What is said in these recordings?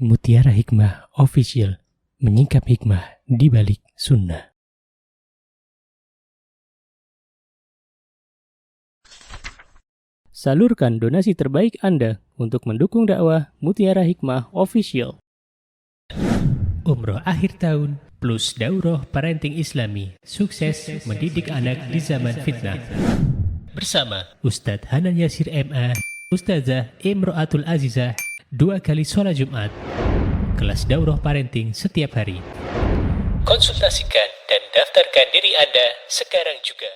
Mutiara Hikmah Official, menyingkap hikmah di balik sunnah. Salurkan donasi terbaik Anda untuk mendukung dakwah Mutiara Hikmah Official. Umroh akhir tahun plus daurah parenting Islami, sukses mendidik anak di zaman fitnah. Bersama Ustadz Hanan Yasir MA, Ustazah Imro'atul Azizah, 2 kali sholat Jumat. Kelas daurah parenting setiap hari. Konsultasikan dan daftarkan diri Anda sekarang juga.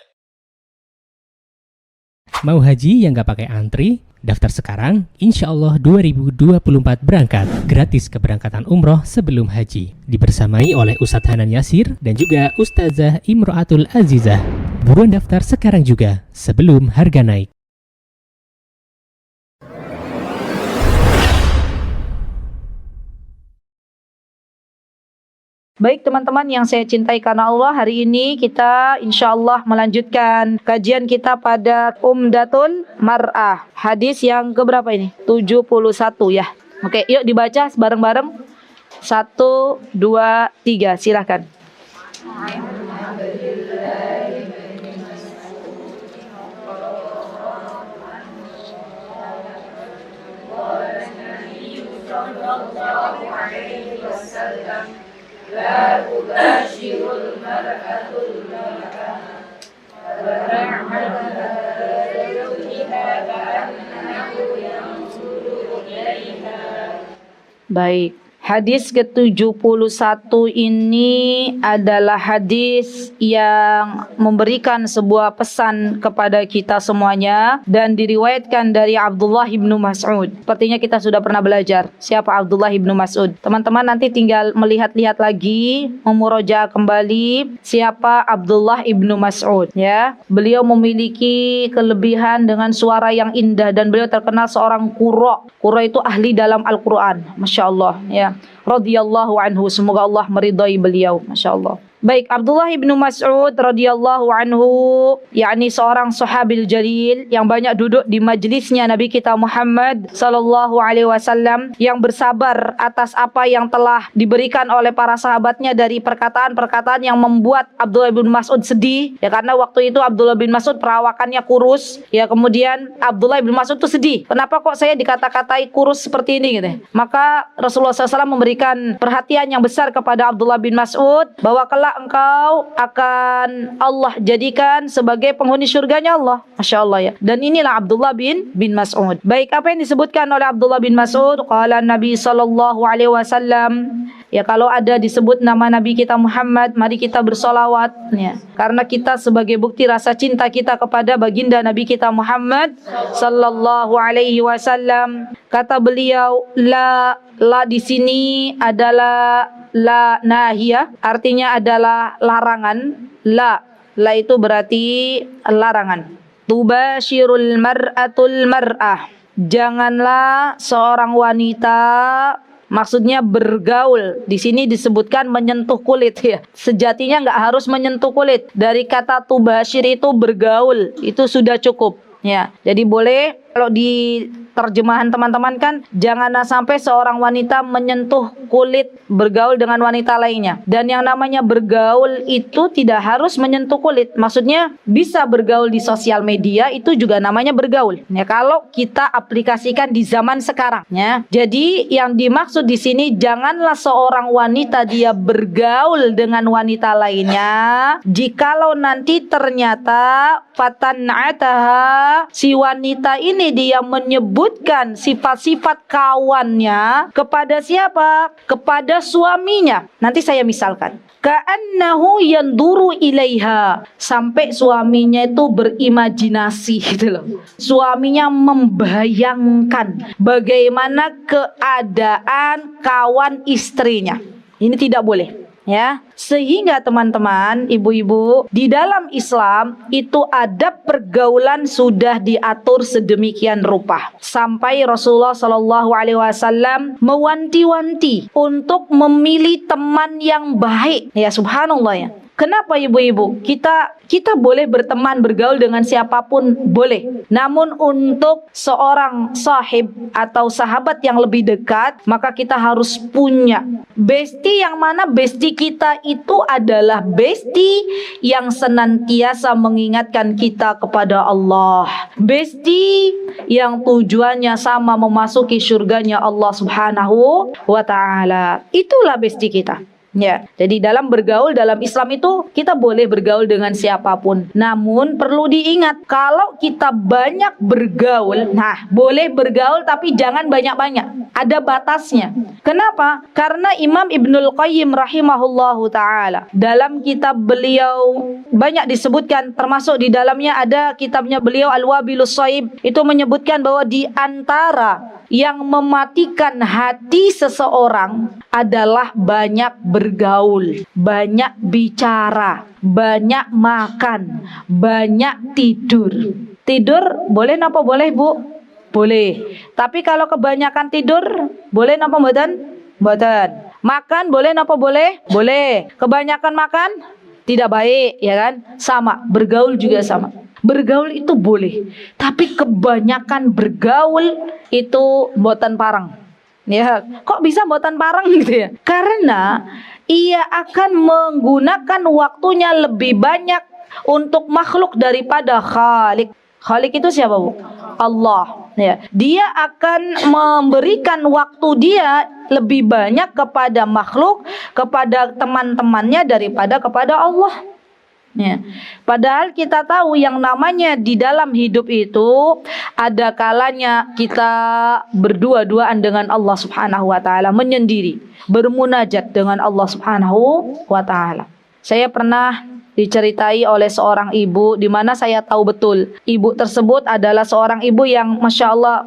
Mau haji yang gak pakai antri? Daftar sekarang, insya Allah 2024 berangkat. Gratis keberangkatan umroh sebelum haji. Dibersamai oleh Ustadz Hanan Yasir dan juga Ustazah Imro'atul Azizah. Buruan daftar sekarang juga, sebelum harga naik. Baik teman-teman yang saya cintai karena Allah, hari ini kita insya Allah melanjutkan kajian kita pada Umdatul Mar'ah. Hadis yang keberapa ini? 71 ya. Oke, yuk dibaca bareng-bareng. 1, 2, 3, silahkan. لا تباشر المرأة المرأة فتعملها لزوجها كأنه ينظر إليها. Baik, hadis ke-71 ini adalah hadis yang memberikan sebuah pesan kepada kita semuanya dan diriwayatkan dari Abdullah ibnu Mas'ud. Sepertinya kita sudah pernah belajar siapa Abdullah ibnu Mas'ud. Teman-teman nanti tinggal melihat-lihat lagi, memurojaah kembali siapa Abdullah ibnu Mas'ud ya. Beliau memiliki kelebihan dengan suara yang indah dan beliau terkenal seorang qurra. Qurra itu ahli dalam Al-Qur'an. Masya Allah ya. Radhiyallahu anhu, semoga Allah meridai beliau. Masya Allah. Baik, Abdullah ibnu Mas'ud radhiyallahu anhu, yakni seorang sahabil jalil yang banyak duduk di majlisnya Nabi kita Muhammad sallallahu alaihi wasallam, yang bersabar atas apa yang telah diberikan oleh para sahabatnya dari perkataan-perkataan yang membuat Abdullah bin Mas'ud sedih ya, karena waktu itu Abdullah bin Mas'ud perawakannya kurus ya. Kemudian Abdullah bin Mas'ud tuh sedih, kenapa kok saya dikata-katai kurus seperti ini gitu. Maka Rasulullah SAW memberikan perhatian yang besar kepada Abdullah bin Mas'ud bahwa kelak engkau akan Allah jadikan sebagai penghuni surganya Allah. Masya Allah ya. Dan inilah Abdullah bin Mas'ud. Baik, apa yang disebutkan oleh Abdullah bin Mas'ud? Qala Nabi sallallahu alaihi wasallam, ya kalau ada disebut nama Nabi kita Muhammad, mari kita bersolawat ya. Karena kita sebagai bukti rasa cinta kita kepada baginda Nabi kita Muhammad sallallahu alaihi wasallam. Kata beliau, la di sini adalah la nahiyah, artinya adalah larangan. La itu berarti larangan. Tubashirul mar'atul mar'ah, janganlah seorang wanita, maksudnya bergaul. Di sini disebutkan menyentuh kulit ya. Sejatinya nggak harus menyentuh kulit. Dari kata tubashir itu bergaul, itu sudah cukup ya. Jadi boleh, kalau di terjemahan teman-teman kan, janganlah sampai seorang wanita menyentuh kulit, bergaul dengan wanita lainnya. Dan yang namanya bergaul itu tidak harus menyentuh kulit. Maksudnya bisa bergaul di sosial media, itu juga namanya bergaul. Ya, kalau kita aplikasikan di zaman sekarang ya. Jadi yang dimaksud di sini, janganlah seorang wanita dia bergaul dengan wanita lainnya jikalau nanti ternyata fatan'ataha, si wanita ini dia menyebutkan sifat-sifat kawannya kepada siapa? Kepada suaminya. Nanti saya misalkan, ka'annahu yanduru ilaiha, sampai suaminya itu berimajinasi gitu loh. Suaminya membayangkan bagaimana keadaan kawan istrinya. Ini tidak boleh ya. Sehingga teman-teman, ibu-ibu, di dalam Islam itu adab pergaulan sudah diatur sedemikian rupa sampai Rasulullah Shallallahu Alaihi Wasallam mewanti-wanti untuk memilih teman yang baik. Ya subhanallah ya. Kenapa ibu-ibu? Kita boleh berteman, bergaul dengan siapapun boleh. Namun untuk seorang sahib atau sahabat yang lebih dekat, maka kita harus punya bestie, yang mana bestie kita itu adalah bestie yang senantiasa mengingatkan kita kepada Allah. Bestie yang tujuannya sama, memasuki surganya Allah Subhanahu wa taala. Itulah bestie kita. Ya, jadi dalam bergaul dalam Islam itu kita boleh bergaul dengan siapapun. Namun perlu diingat, kalau kita banyak bergaul, nah boleh bergaul tapi jangan banyak-banyak. Ada batasnya. Kenapa? Karena Imam Ibnul Qayyim rahimahullahu taala dalam kitab beliau banyak disebutkan, termasuk di dalamnya ada kitabnya beliau Al-Wabilus Shaib, itu menyebutkan bahwa di antara yang mematikan hati seseorang adalah banyak bergaul, banyak bicara, banyak makan, banyak tidur. Tidur boleh napa boleh, Bu? Boleh. Tapi kalau kebanyakan tidur boleh napa mboten? Mboten. Makan boleh napa boleh? Boleh. Kebanyakan makan tidak baik, ya kan? Sama, bergaul juga sama. Bergaul itu boleh, tapi kebanyakan bergaul itu mboten parang. Ya, kok bisa mboten parang gitu ya? Karena ia akan menggunakan waktunya lebih banyak untuk makhluk daripada Khalik. Khalik itu siapa, Bu? Allah. Ya, dia akan memberikan waktu dia lebih banyak kepada makhluk, kepada teman-temannya daripada kepada Allah. Ya. Padahal kita tahu yang namanya di dalam hidup itu ada kalanya kita berdua-duaan dengan Allah Subhanahu wa taala, menyendiri, bermunajat dengan Allah Subhanahu wa taala. Saya pernah diceritai oleh seorang ibu, di mana saya tahu betul ibu tersebut adalah seorang ibu yang Masya Allah,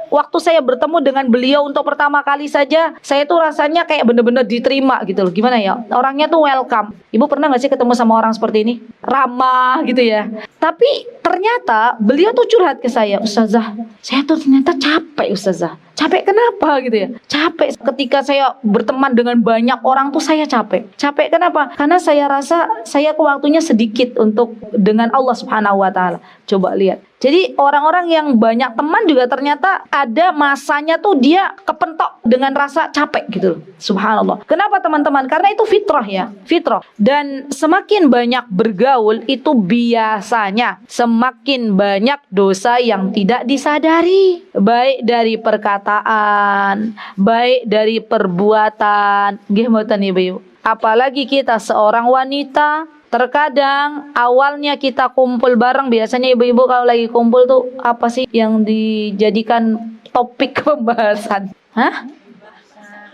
waktu saya bertemu dengan beliau untuk pertama kali saja, saya tuh rasanya kayak bener-bener diterima gitu loh. Gimana ya, orangnya tuh welcome. Ibu pernah gak sih ketemu sama orang seperti ini? Ramah gitu ya. Tapi ternyata beliau tuh curhat ke saya, Ustazah, saya tuh ternyata capek Ustazah. Capek kenapa gitu ya? Capek ketika saya berteman dengan banyak orang tuh saya capek. Capek kenapa? Karena saya rasa saya waktunya sedikit untuk dengan Allah Subhanahu wa taala. Coba lihat. Jadi orang-orang yang banyak teman juga ternyata ada masanya tuh dia kepentok dengan rasa capek gitu loh. Subhanallah. Kenapa teman-teman? Karena itu fitrah ya, fitrah. Dan semakin banyak bergaul itu biasanya semakin banyak dosa yang tidak disadari, baik dari perkataan, baik dari perbuatan. Nggih mboten Ibu. Apalagi kita seorang wanita, terkadang awalnya kita kumpul bareng, biasanya ibu-ibu kalau lagi kumpul tuh apa sih yang dijadikan topik pembahasan? Hah?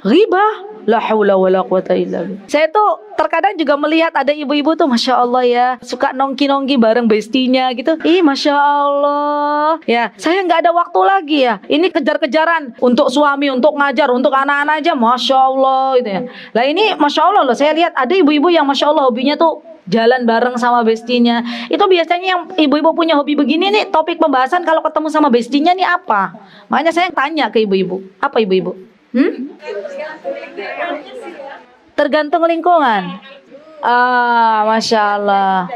Ghibah. La haula wala quwata illa billah. Saya tuh terkadang juga melihat ada ibu-ibu tuh Masya Allah ya, suka nongki-nongki bareng bestinya gitu. Masya Allah. Ya, saya nggak ada waktu lagi ya. Ini kejar-kejaran untuk suami, untuk ngajar, untuk anak-anak aja Masya Allah gitu ya. Lah ini Masya Allah loh, saya lihat ada ibu-ibu yang Masya Allah hobinya tuh jalan bareng sama bestinya. Itu biasanya yang ibu-ibu punya hobi begini nih, topik pembahasan kalau ketemu sama bestinya nih apa? Makanya saya tanya ke ibu-ibu. Apa ibu-ibu? Tergantung lingkungan. Masya Allah.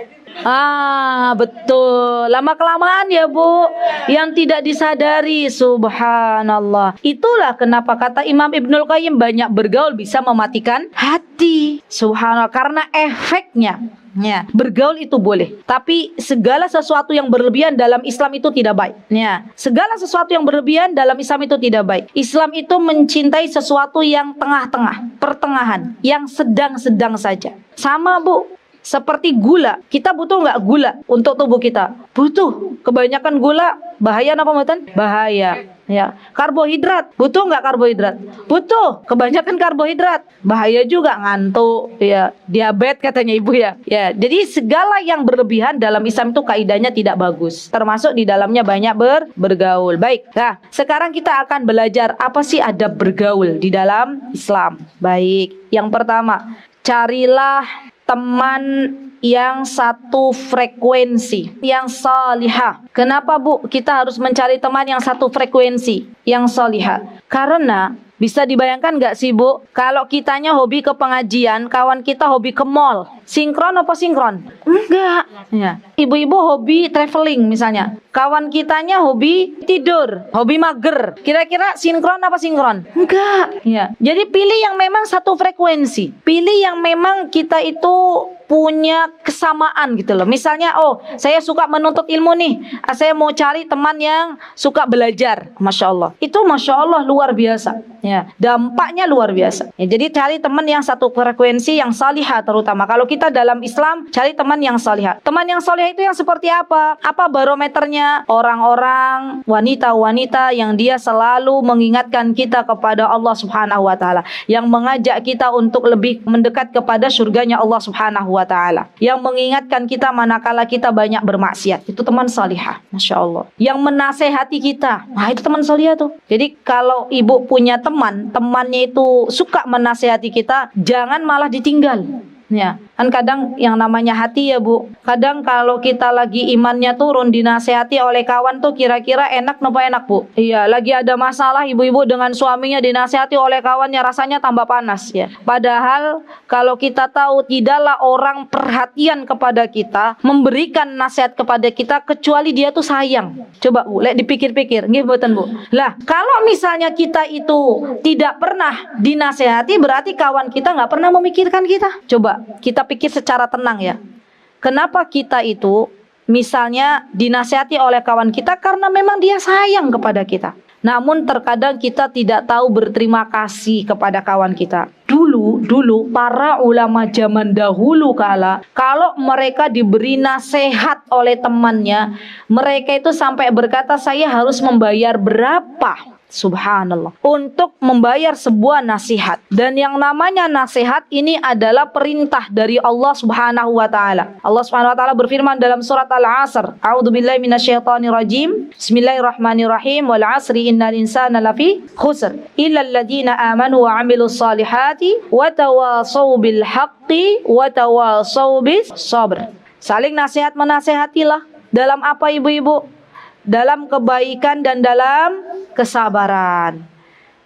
Betul. Lama-kelamaan ya Bu, yang tidak disadari. Subhanallah. Itulah kenapa kata Imam Ibnul Qayyim, banyak bergaul bisa mematikan hati. Subhanallah. Karena efeknya. Ya, bergaul itu boleh, tapi segala sesuatu yang berlebihan dalam Islam itu tidak baik. Ya, segala sesuatu yang berlebihan dalam Islam itu tidak baik. Islam itu mencintai sesuatu yang tengah-tengah, pertengahan, yang sedang-sedang saja. Sama Bu, seperti gula. Kita butuh nggak gula untuk tubuh kita? Butuh. Kebanyakan gula bahaya apa mboten? Bahaya. Ya, karbohidrat, butuh nggak karbohidrat? Butuh. Kebanyakan karbohidrat bahaya juga, ngantuk, ya, diabetes katanya ibu ya. Ya, jadi segala yang berlebihan dalam Islam itu kaidahnya tidak bagus. Termasuk di dalamnya banyak bergaul. Baik. Nah, sekarang kita akan belajar apa sih adab bergaul di dalam Islam. Baik. Yang pertama, carilah teman yang satu frekuensi, yang salihah. Kenapa Bu kita harus mencari teman yang satu frekuensi, yang salihah? Karena Bisa dibayangkan nggak sih Bu, kalau kitanya hobi ke pengajian, kawan kita hobi ke mall, sinkron apa sinkron? Enggak. Ya. Ibu-ibu hobi traveling misalnya, kawan kitanya hobi tidur, hobi mager. Kira-kira sinkron apa sinkron? Enggak. Ya. Jadi pilih yang memang satu frekuensi, pilih yang memang kita itu punya kesamaan gitu loh. Misalnya, oh saya suka menuntut ilmu nih, saya mau cari teman yang suka belajar. Masya Allah, itu Masya Allah luar biasa. Ya, dampaknya luar biasa. Ya, jadi cari teman yang satu frekuensi, yang salihah terutama. Kalau kita dalam Islam, cari teman yang salihah. Teman yang salihah itu yang seperti apa? Apa barometernya? Orang-orang, wanita-wanita yang dia selalu mengingatkan kita kepada Allah Subhanahu wa Ta'ala, yang mengajak kita untuk lebih mendekat kepada surganya Allah Subhanahu wa Ta'ala, yang mengingatkan kita manakala kita banyak bermaksiat. Itu teman salihah. Masya Allah. Yang menasehati kita, nah itu teman salihah tuh. Jadi kalau ibu punya temannya itu suka menasehati kita, jangan malah ditinggal. Ya, kan kadang yang namanya hati ya Bu, kadang kalau kita lagi imannya turun, dinasehati oleh kawan tuh kira-kira enak napa enak Bu? Iya, lagi ada masalah ibu-ibu dengan suaminya, dinasehati oleh kawannya, rasanya tambah panas ya. Padahal kalau kita tahu tidaklah orang perhatian kepada kita, memberikan nasihat kepada kita kecuali dia tuh sayang. Coba Bu, lihat dipikir-pikir, nggih mboten Bu? Lah, kalau misalnya kita itu tidak pernah dinasehati, berarti kawan kita nggak pernah memikirkan kita. Coba kita pikir secara tenang ya. Kenapa kita itu misalnya dinasihati oleh kawan kita karena memang dia sayang kepada kita. Namun terkadang kita tidak tahu berterima kasih kepada kawan kita. Dulu para ulama zaman dahulu kala, kalau mereka diberi nasihat oleh temannya, mereka itu sampai berkata, saya harus membayar berapa? Subhanallah, untuk membayar sebuah nasihat. Dan yang namanya nasihat ini adalah perintah dari Allah Subhanahu wa Ta'ala. Allah Subhanahu wa Ta'ala berfirman dalam surat Al-Asr, a'udzubillahi minasyaitonirrajim, bismillahirrahmanirrahim, wal 'asri innal insana lafi khusr illal ladzina amanu wa 'amilus solihati wa tawassaw bil haqqi wa tawassaw bis sabr. Saling nasihat menasehatilah. Dalam apa ibu-ibu? Dalam kebaikan dan dalam kesabaran.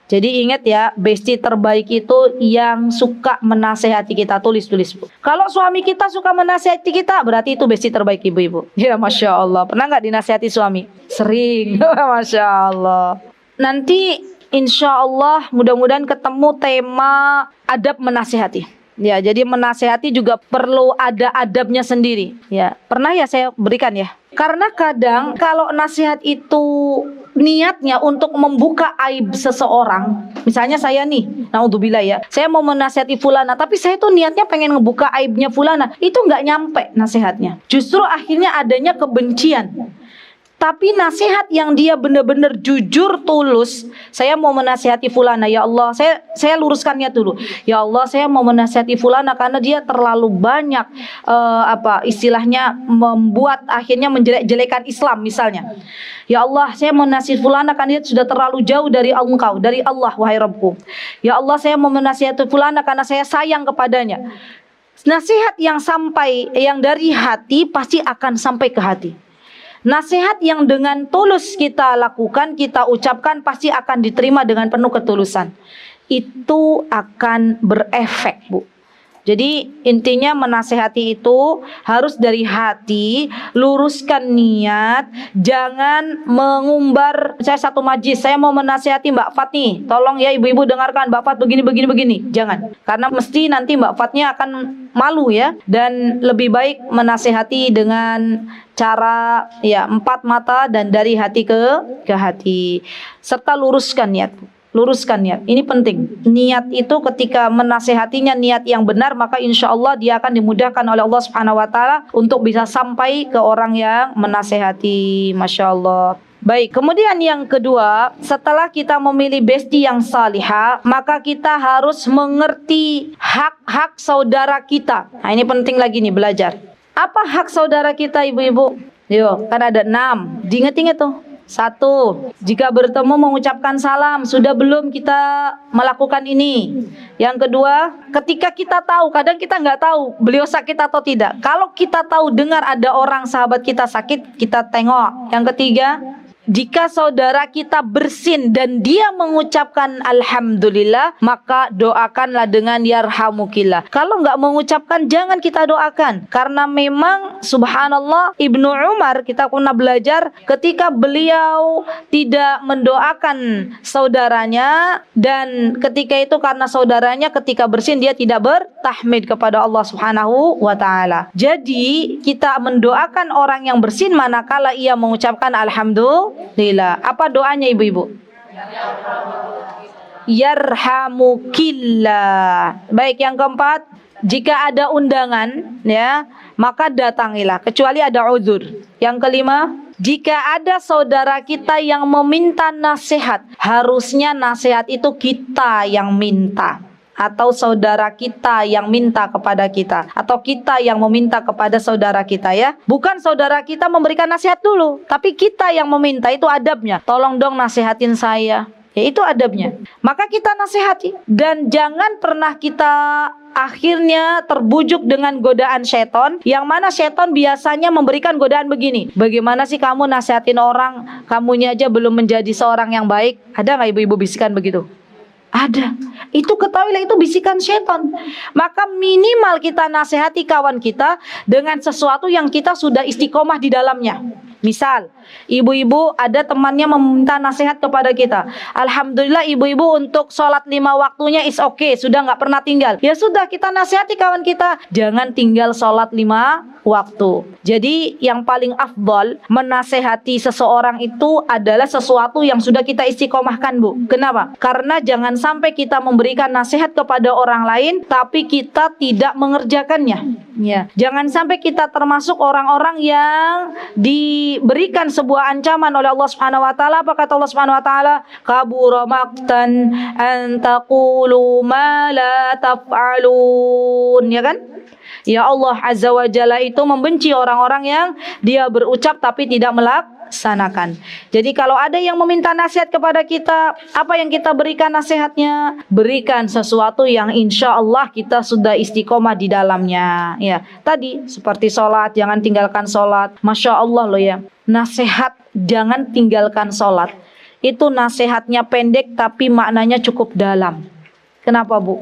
Jadi ingat ya, bestie terbaik itu yang suka menasehati kita. Tulis Bu. Kalau suami kita suka menasehati kita, berarti itu bestie terbaik ibu-ibu. Ya Masya Allah. Pernah nggak dinasehati suami? Sering. Masya Allah. Nanti insya Allah mudah-mudahan ketemu tema adab menasehati. Ya, jadi menasehati juga perlu ada adabnya sendiri. Ya, pernah ya saya berikan ya. Karena kadang kalau nasihat itu niatnya untuk membuka aib seseorang, misalnya saya nih, naudzubillah ya, saya mau menasihati fulana, tapi saya tuh niatnya pengen ngebuka aibnya fulana, itu nggak nyampe nasihatnya. Justru akhirnya adanya kebencian. Tapi nasihat yang dia benar-benar jujur tulus, saya mau menasihati fulana, ya Allah, saya luruskannya dulu. Ya Allah, saya mau menasihati fulana karena dia terlalu banyak istilahnya membuat akhirnya menjelek-jelekan Islam misalnya. Ya Allah, saya mau menasihati fulana karena dia sudah terlalu jauh dari Engkau, dari Allah, wahai Rabbku. Ya Allah, saya mau menasihati fulana karena saya sayang kepadanya. Nasihat yang dari hati pasti akan sampai ke hati. Nasihat yang dengan tulus kita lakukan, kita ucapkan, pasti akan diterima dengan penuh ketulusan. Itu akan berefek, Bu. Jadi intinya menasehati itu harus dari hati, luruskan niat, jangan mengumbar. Saya satu majlis, saya mau menasehati Mbak Fat nih, tolong ya ibu-ibu dengarkan Mbak Fat begini. Jangan, karena mesti nanti Mbak Fatnya akan malu ya. Dan lebih baik menasehati dengan cara ya 4 mata dan dari hati ke hati, serta luruskan niat. Ini penting. Niat itu ketika menasehatinya niat yang benar, maka insya Allah dia akan dimudahkan oleh Allah Subhanahu wa Ta'ala untuk bisa sampai ke orang yang menasehati. Masya Allah. Baik, kemudian yang kedua, setelah kita memilih bestie yang salihah, maka kita harus mengerti hak-hak saudara kita. Nah, ini penting lagi nih belajar. Apa hak saudara kita ibu-ibu? Yo, kan ada 6. Diinget-inget tuh. 1, jika bertemu mengucapkan salam, sudah belum kita melakukan ini? Yang kedua, ketika kita tahu, kadang kita nggak tahu beliau sakit atau tidak. Kalau kita tahu dengar ada orang sahabat kita sakit, kita tengok. Yang ketiga, Jika saudara kita bersin dan dia mengucapkan alhamdulillah, maka doakanlah dengan yarhamukillah. Kalau enggak mengucapkan, jangan kita doakan. Karena memang subhanallah, Ibnu Umar, kita pernah belajar ketika beliau tidak mendoakan saudaranya, dan ketika itu karena saudaranya ketika bersin dia tidak bertahmid kepada Allah Subhanahu wa taala. Jadi kita mendoakan orang yang bersin manakala ia mengucapkan alhamdulillah. Apa doanya ibu-ibu? Yarhamukillah. Baik, yang keempat, jika ada undangan ya, maka datangilah kecuali ada uzur. Yang kelima, jika ada saudara kita yang meminta nasihat, harusnya nasihat itu kita yang minta, atau saudara kita yang minta kepada kita, atau kita yang meminta kepada saudara kita ya. Bukan saudara kita memberikan nasihat dulu, tapi kita yang meminta. Itu adabnya. Tolong dong nasihatin saya. Ya, itu adabnya. Maka kita nasihati. Dan jangan pernah kita akhirnya terbujuk dengan godaan seton, yang mana seton biasanya memberikan godaan begini. Bagaimana sih kamu nasihatin orang, kamunya aja belum menjadi seorang yang baik? Ada nggak ibu-ibu bisikan begitu? Ada. Itu ketahuilah itu bisikan setan. Maka minimal kita nasihati kawan kita dengan sesuatu yang kita sudah istiqomah di dalamnya. Misal, ibu-ibu ada temannya meminta nasihat kepada kita. Alhamdulillah ibu-ibu untuk sholat 5 waktunya is okay, sudah nggak pernah tinggal. Ya sudah, kita nasihati kawan kita, jangan tinggal sholat 5 waktu. Jadi yang paling afdol menasehati seseorang itu adalah sesuatu yang sudah kita istiqomahkan, Bu. Kenapa? Karena jangan sampai kita memberikan nasihat kepada orang lain tapi kita tidak mengerjakannya. Ya, jangan sampai kita termasuk orang-orang yang diberikan sebuah ancaman oleh Allah Subhanahu wa taala. Apa kata Allah Subhanahu wa taala? Kabura maqtan an taqulu ma la taf'alun, ya kan? Ya, Allah Azza wa Jalla itu membenci orang-orang yang dia berucap tapi tidak melaksanakan. Jadi kalau ada yang meminta nasihat kepada kita, apa yang kita berikan nasihatnya? Berikan sesuatu yang insya Allah kita sudah istiqomah di dalamnya. Ya, tadi seperti sholat, jangan tinggalkan sholat. Masya Allah loh ya, nasihat jangan tinggalkan sholat. Itu nasihatnya pendek tapi maknanya cukup dalam. Kenapa, Bu?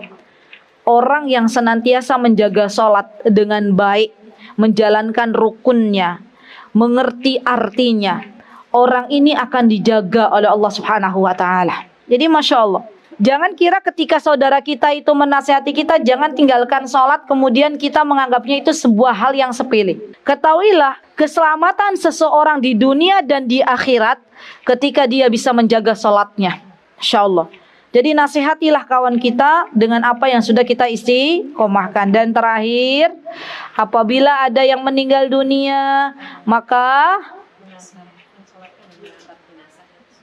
Orang yang senantiasa menjaga sholat dengan baik, menjalankan rukunnya, mengerti artinya, orang ini akan dijaga oleh Allah Subhanahu wa taala. Jadi Masya Allah, jangan kira ketika saudara kita itu menasihati kita, jangan tinggalkan sholat, kemudian kita menganggapnya itu sebuah hal yang sepele. Ketahuilah, keselamatan seseorang di dunia dan di akhirat ketika dia bisa menjaga sholatnya. Masya Allah. Jadi nasihatilah kawan kita dengan apa yang sudah kita istiqomahkan. Dan terakhir, apabila ada yang meninggal dunia, maka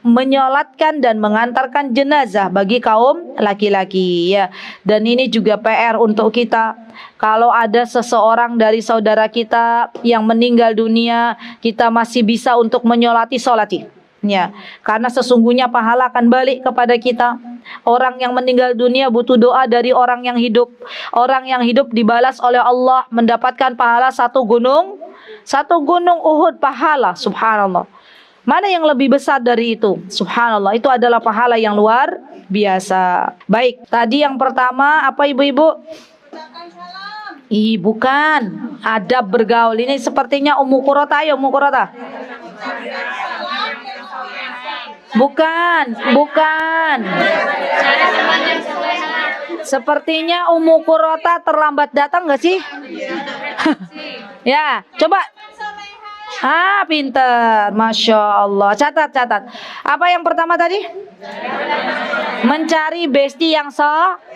menyolatkan dan mengantarkan jenazah bagi kaum laki-laki ya. Dan ini juga PR untuk kita. Kalau ada seseorang dari saudara kita yang meninggal dunia, kita masih bisa untuk menyolati, ya, karena sesungguhnya pahala akan balik kepada kita. Orang yang meninggal dunia butuh doa dari orang yang hidup. Orang yang hidup dibalas oleh Allah mendapatkan pahala satu gunung Uhud pahala. Subhanallah. Mana yang lebih besar dari itu? Subhanallah, itu adalah pahala yang luar biasa. Baik, tadi yang pertama apa ibu-ibu? Bukan. Adab bergaul. Ini sepertinya Ummu Qurrata. Ummu Qurrata. Bukan. Sepertinya Ummu Qurrata terlambat datang nggak sih? Ya, coba. Pinter, Masya Allah. Catat. Apa yang pertama tadi? Mencari besti yang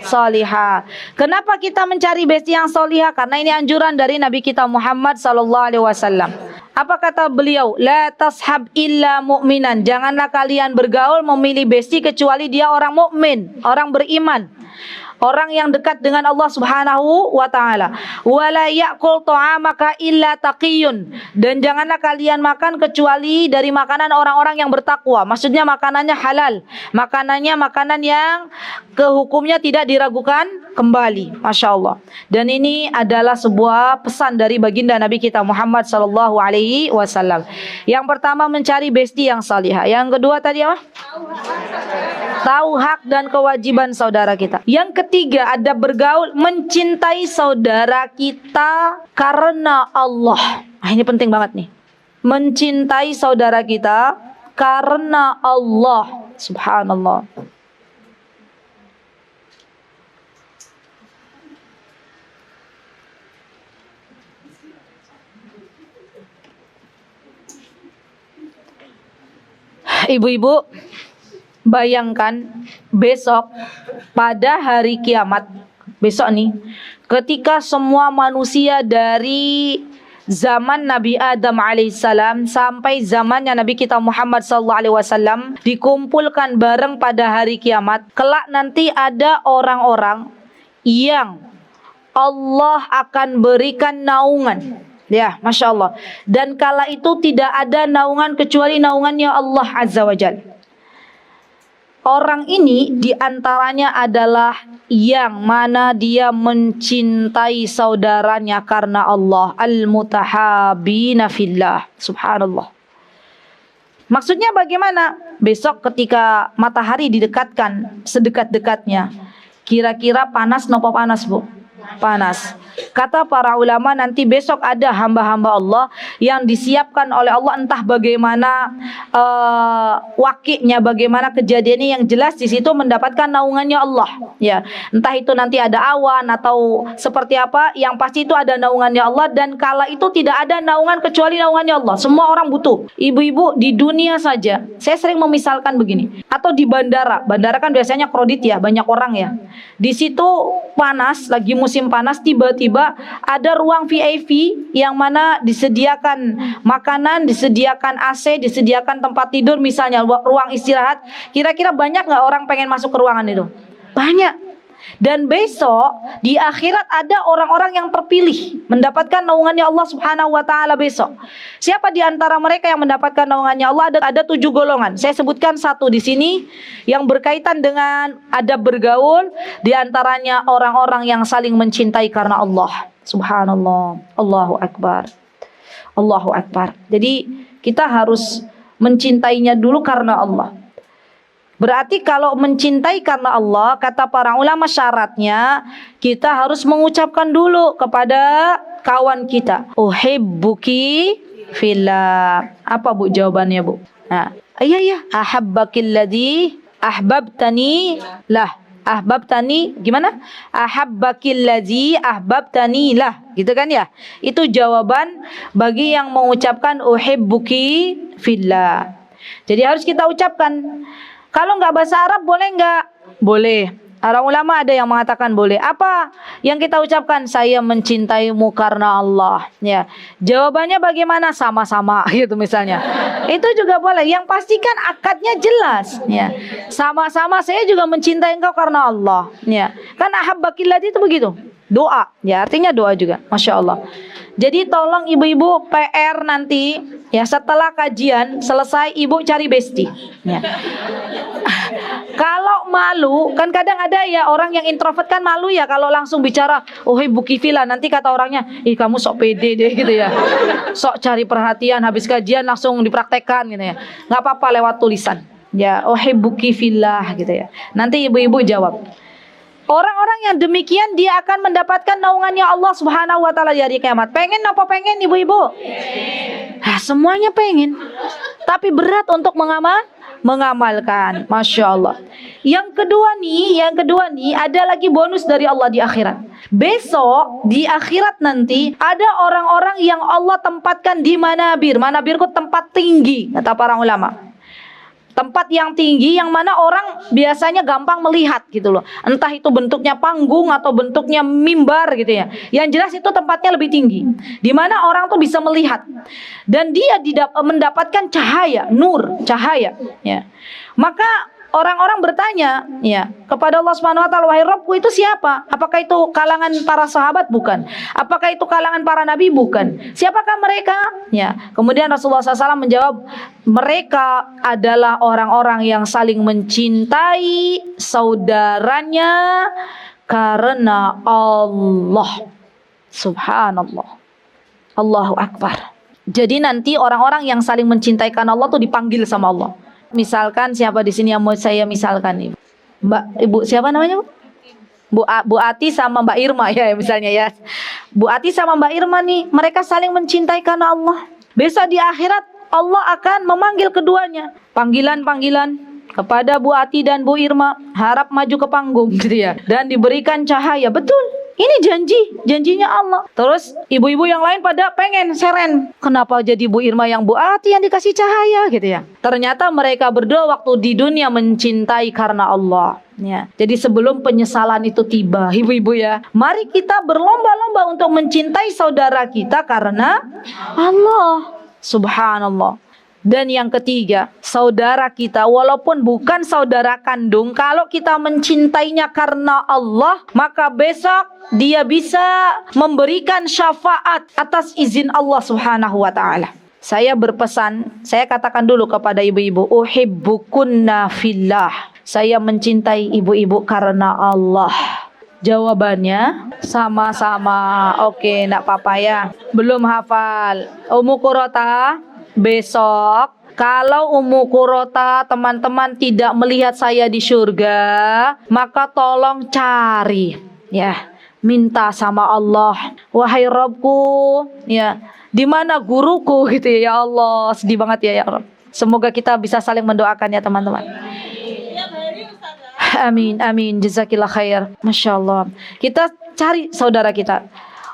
solihah. Kenapa kita mencari besti yang solihah? Karena ini anjuran dari Nabi kita Muhammad SAW. Apa kata beliau? La tashab illa mu'minan. Janganlah kalian bergaul memilih besti kecuali dia orang mukmin, orang beriman, orang yang dekat dengan Allah Subhanahu wa taala. Wala ya'kul ta'amaka illa taqiyun. Dan janganlah kalian makan kecuali dari makanan orang-orang yang bertakwa. Maksudnya makanannya halal. Makanannya makanan yang kehukumnya tidak diragukan kembali, Masya Allah. Dan ini adalah sebuah pesan dari baginda Nabi kita Muhammad sallallahu alaihi wasallam. Yang pertama mencari besti yang salihah. Yang kedua tadi apa? Tahu hak dan kewajiban saudara kita. Yang ketiga ada bergaul, mencintai saudara kita karena Allah. Ini penting banget nih. Mencintai saudara kita karena Allah. Subhanallah. Ibu-ibu, bayangkan besok pada hari kiamat, besok nih, ketika semua manusia dari zaman Nabi Adam alaihissalam sampai zamannya Nabi kita Muhammad sallallahu alaihi wasallam dikumpulkan bareng pada hari kiamat, kelak nanti ada orang-orang yang Allah akan berikan naungan. Ya, Masya Allah. Dan kala itu tidak ada naungan kecuali naungannya Allah Azza wa Jalla. Orang ini diantaranya adalah yang mana dia mencintai saudaranya karena Allah. Al-mutahabina fillah. Subhanallah. Maksudnya bagaimana? Besok ketika matahari didekatkan sedekat-dekatnya, kira-kira panas nopo panas, Bu? Panas. Kata para ulama, nanti besok ada hamba-hamba Allah yang disiapkan oleh Allah, entah bagaimana wakilnya, bagaimana kejadiannya, yang jelas di situ mendapatkan naungannya Allah. Ya, entah itu nanti ada awan atau seperti apa, yang pasti itu ada naungannya Allah. Dan kala itu tidak ada naungan kecuali naungannya Allah. Semua orang butuh. Ibu-ibu di dunia saja, saya sering memisalkan begini, atau di bandara. Bandara kan biasanya kredit ya, banyak orang ya. Di situ panas, lagi musim panas, tiba-tiba ada ruang VIP yang mana disediakan makanan, disediakan AC, disediakan tempat tidur, misalnya ruang istirahat. Kira-kira banyak nggak orang pengen masuk ke ruangan itu? Banyak. Dan besok di akhirat ada orang-orang yang terpilih mendapatkan naungannya Allah Subhanahu wa taala besok. Siapa di antara mereka yang mendapatkan naungannya Allah? Ada 7 golongan. Saya sebutkan satu di sini yang berkaitan dengan adab bergaul, di antaranya orang-orang yang saling mencintai karena Allah. Subhanallah. Allahu akbar. Allahu akbar. Jadi kita harus mencintainya dulu karena Allah. Berarti kalau mencintai karena Allah, kata para ulama syaratnya kita harus mengucapkan dulu kepada kawan kita, uhibbuki fillah. Apa Bu jawabannya, Bu? Nah, iya, ahabbakilladzi ahbabtani lah. Ahbabtani gimana? Ahabbakilladzi ahbabtani lah. Gitu kan ya? Itu jawaban bagi yang mengucapkan uhibbuki fillah. Jadi harus kita ucapkan. Kalau nggak bahasa Arab boleh nggak? Boleh. Para ulama ada yang mengatakan boleh. Apa yang kita ucapkan? Saya mencintaimu karena Allah. Ya. Jawabannya bagaimana? Sama-sama gitu misalnya. Itu juga boleh. Yang pastikan akadnya jelas. Ya. Sama-sama saya juga mencintai engkau karena Allah. Ya. Kan ahabbakillah itu begitu. Doa. Ya, artinya doa juga. Masya Allah. Jadi tolong ibu-ibu PR nanti ya, setelah kajian selesai ibu cari besti. Ya. Kalau malu, kan kadang ada ya orang yang introvert kan malu ya kalau langsung bicara, oh ibu kifila, nanti kata orangnya, ih kamu sok pede deh gitu ya. Sok cari perhatian, habis kajian langsung dipraktekkan gitu ya. Nggak apa-apa lewat tulisan. Ya, oh ibu kifila gitu ya. Nanti ibu-ibu jawab. Orang-orang yang demikian dia akan mendapatkan naungannya Allah Subhanahu wa taala di hari kiamat. Pengen apa pengen ibu-ibu? Nah, semuanya pengen. Tapi berat untuk mengamalkan. Masya Allah. Yang kedua nih ada lagi bonus dari Allah di akhirat. Besok di akhirat nanti ada orang-orang yang Allah tempatkan di manabir. Manabir itu tempat tinggi kata para ulama. Tempat yang tinggi yang mana orang biasanya gampang melihat gitu loh. Entah itu bentuknya panggung atau bentuknya mimbar gitu ya. Yang jelas itu tempatnya lebih tinggi. Di mana orang tuh bisa melihat. Dan dia mendapatkan cahaya, nur, cahaya. Ya. Maka orang-orang bertanya ya kepada Allah Subhanahu wa taala, wahai Rabbku itu siapa? Apakah itu kalangan para sahabat? Bukan. Apakah itu kalangan para nabi? Bukan. Siapakah mereka? Ya. Kemudian Rasulullah SAW menjawab, mereka adalah orang-orang yang saling mencintai saudaranya karena Allah. Subhanallah. Allahu Akbar. Jadi nanti orang-orang yang saling mencintai karena Allah tuh dipanggil sama Allah. Misalkan siapa di sini yang mau saya misalkan nih? Ibu siapa namanya? Bu Ati sama Mbak Irma ya misalnya ya. Bu Ati sama Mbak Irma nih, mereka saling mencintai karena Allah. Besok di akhirat Allah akan memanggil keduanya. Panggilan-panggilan kepada Bu Ati dan Bu Irma, harap maju ke panggung gitu ya. Dan diberikan cahaya. Betul. Ini janjinya Allah. Terus ibu-ibu yang lain pada pengen seren. Kenapa jadi Bu Irma yang Bu Ati yang dikasih cahaya gitu ya? Ternyata mereka berdua waktu di dunia mencintai karena Allah. Ya. Jadi sebelum penyesalan itu tiba, ibu-ibu ya, mari kita berlomba-lomba untuk mencintai saudara kita karena Allah. Subhanallah. Dan yang ketiga, saudara kita walaupun bukan saudara kandung, kalau kita mencintainya karena Allah, maka besok dia bisa memberikan syafaat atas izin Allah Subhanahu wa taala. Saya berpesan, saya katakan dulu kepada ibu-ibu, uhibbukunna fillah. Saya mencintai ibu-ibu karena Allah. Jawabannya sama-sama. Oke, enggak apa-apa ya. Belum hafal. Ummu Qurrata, besok kalau Ummu Qurrata teman-teman tidak melihat saya di surga, maka tolong cari ya, minta sama Allah, wahai Rabbku ya, di mana guruku gitu ya Allah. Sedih banget ya Rabb. Semoga kita bisa saling mendoakan ya teman-teman. Amin, amin, jazakillah khair. Masya Allah. Kita cari saudara kita.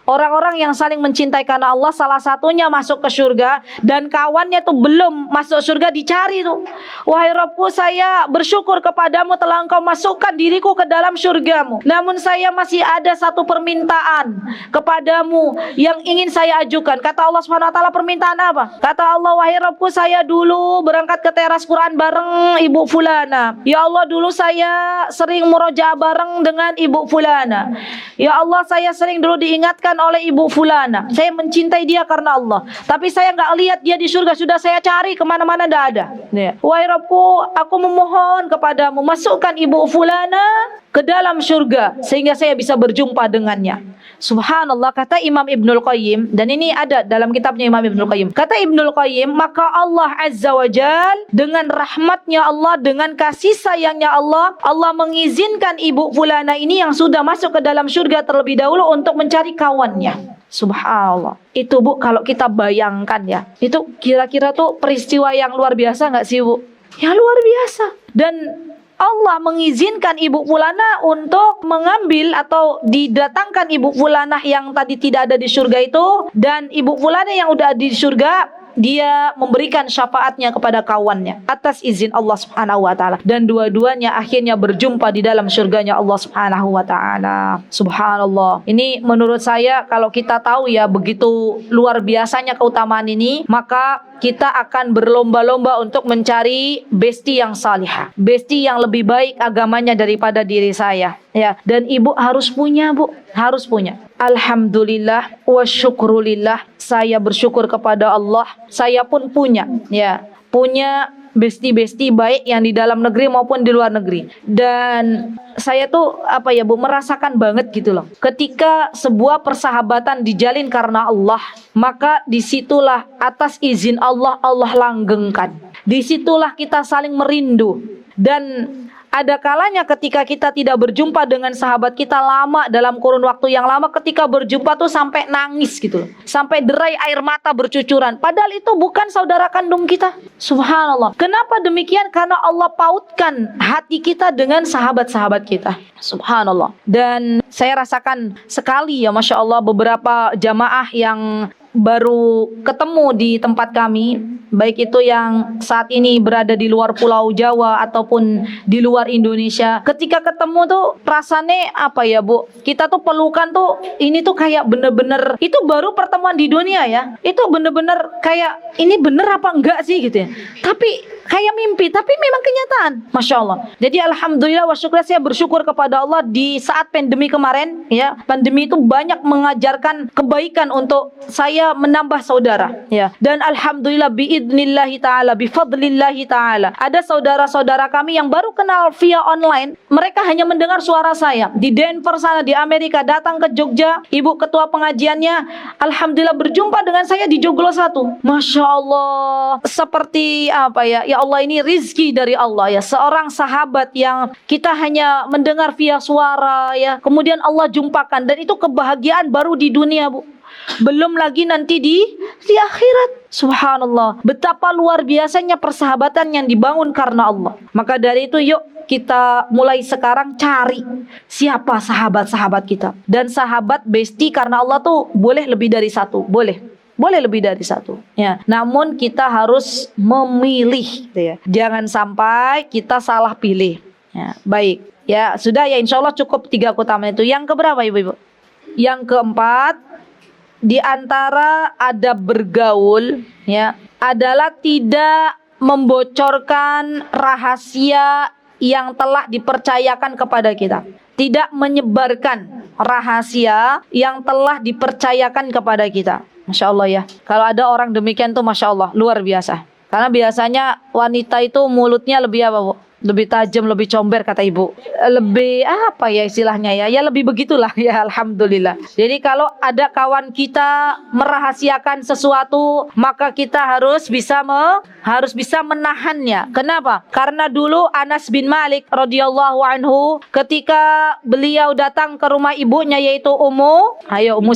Orang-orang yang saling mencintai karena Allah, salah satunya masuk ke surga dan kawannya tuh belum masuk surga, dicari tuh. Wahai Rabbku, saya bersyukur kepadamu telah engkau masukkan diriku ke dalam surgamu. Namun saya masih ada satu permintaan kepadamu yang ingin saya ajukan. Kata Allah Subhanahu wa taala, permintaan apa? Kata Allah, wahai Rabbku, saya dulu berangkat ke teras Quran bareng Ibu Fulana. Ya Allah, dulu saya sering murojaah bareng dengan Ibu Fulana. Ya Allah, saya sering dulu diingatkan oleh Ibu Fulana. Saya mencintai dia karena Allah. Tapi saya nggak lihat dia di surga. Sudah saya cari kemana-mana, nggak ada. Wahai Rabbku, aku memohon kepadamu, masukkan Ibu Fulana ke dalam surga sehingga saya bisa berjumpa dengannya. Subhanallah, kata Imam Ibnul Qayyim, dan ini ada dalam kitabnya Imam Ibnul Qayyim. Kata Ibnul Qayyim, maka Allah Azza wa Jal dengan rahmatnya Allah, dengan kasih sayangnya Allah, Allah mengizinkan Ibu Fulana ini yang sudah masuk ke dalam surga terlebih dahulu untuk mencari kawannya. Subhanallah. Itu Bu, kalau kita bayangkan ya, itu kira-kira tuh peristiwa yang luar biasa nggak sih Bu? Ya luar biasa. Dan Allah mengizinkan Ibu Fulanah untuk mengambil atau didatangkan Ibu Fulanah yang tadi tidak ada di surga itu, dan Ibu Fulanah yang udah di surga, dia memberikan syafaatnya kepada kawannya atas izin Allah Subhanahu wa taala, dan dua-duanya akhirnya berjumpa di dalam surganya Allah Subhanahu wa taala. Subhanallah. Ini menurut saya kalau kita tahu ya begitu luar biasanya keutamaan ini, maka kita akan berlomba-lomba untuk mencari besti yang salihah, besti yang lebih baik agamanya daripada diri saya. Ya, dan ibu harus punya, Bu, harus punya. Alhamdulillah wa syukrulillah, saya bersyukur kepada Allah, saya pun punya, ya, punya besti-besti baik yang di dalam negeri maupun di luar negeri. Dan saya tuh apa ya Bu, merasakan banget gitu loh, ketika sebuah persahabatan dijalin karena Allah, maka disitulah atas izin Allah, Allah langgengkan. Disitulah kita saling merindu. Dan ada kalanya ketika kita tidak berjumpa dengan sahabat kita lama, dalam kurun waktu yang lama, ketika berjumpa tuh sampai nangis gitu loh, sampai derai air mata bercucuran, padahal itu bukan saudara kandung kita. Subhanallah. Kenapa demikian? Karena Allah pautkan hati kita dengan sahabat-sahabat kita. Subhanallah. Dan saya rasakan sekali ya, Masya Allah, beberapa jamaah yang baru ketemu di tempat kami, baik itu yang saat ini berada di luar Pulau Jawa ataupun di luar Indonesia. Ketika ketemu tuh rasanya apa ya Bu, kita tuh pelukan tuh, ini tuh kayak bener-bener, itu baru pertemuan di dunia ya, itu bener-bener kayak ini bener apa enggak sih gitu ya, tapi kayak mimpi, tapi memang kenyataan. Masya Allah. Jadi alhamdulillah wa syukur, saya bersyukur kepada Allah di saat pandemi kemarin ya, pandemi itu banyak mengajarkan kebaikan untuk saya dia menambah saudara, ya. Dan alhamdulillah biidnillahi taala, bifadlillahi taala, ada saudara-saudara kami yang baru kenal via online. Mereka hanya mendengar suara saya di Denver sana di Amerika, datang ke Jogja, ibu ketua pengajiannya alhamdulillah berjumpa dengan saya di Joglo 1. Masya Allah, seperti apa ya, ya Allah, ini rizki dari Allah ya. Seorang sahabat yang kita hanya mendengar via suara ya, kemudian Allah jumpakan, dan itu kebahagiaan baru di dunia, Bu. Belum lagi nanti di akhirat. Subhanallah, betapa luar biasanya persahabatan yang dibangun karena Allah. Maka dari itu yuk kita mulai sekarang cari siapa sahabat-sahabat kita. Dan sahabat bestie karena Allah tuh boleh lebih dari satu, boleh lebih dari satu ya. Namun kita harus memilih gitu ya. Jangan sampai kita salah pilih ya. Baik ya, sudah ya, insya Allah cukup 3 keutamaan itu. Yang keberapa ibu-ibu? Yang keempat, di antara adab bergaul ya adalah tidak membocorkan rahasia yang telah dipercayakan kepada kita. Tidak menyebarkan rahasia yang telah dipercayakan kepada kita. Masya Allah ya. Kalau ada orang demikian tuh Masya Allah, luar biasa. Karena biasanya wanita itu mulutnya lebih apa, Bu? Lebih tajam, lebih comber kata ibu. Lebih apa ya istilahnya ya? Ya lebih begitulah ya, alhamdulillah. Jadi kalau ada kawan kita merahasiakan sesuatu, maka kita harus bisa menahannya. Kenapa? Karena dulu Anas bin Malik radhiyallahu anhu, ketika beliau datang ke rumah ibunya yaitu Ummu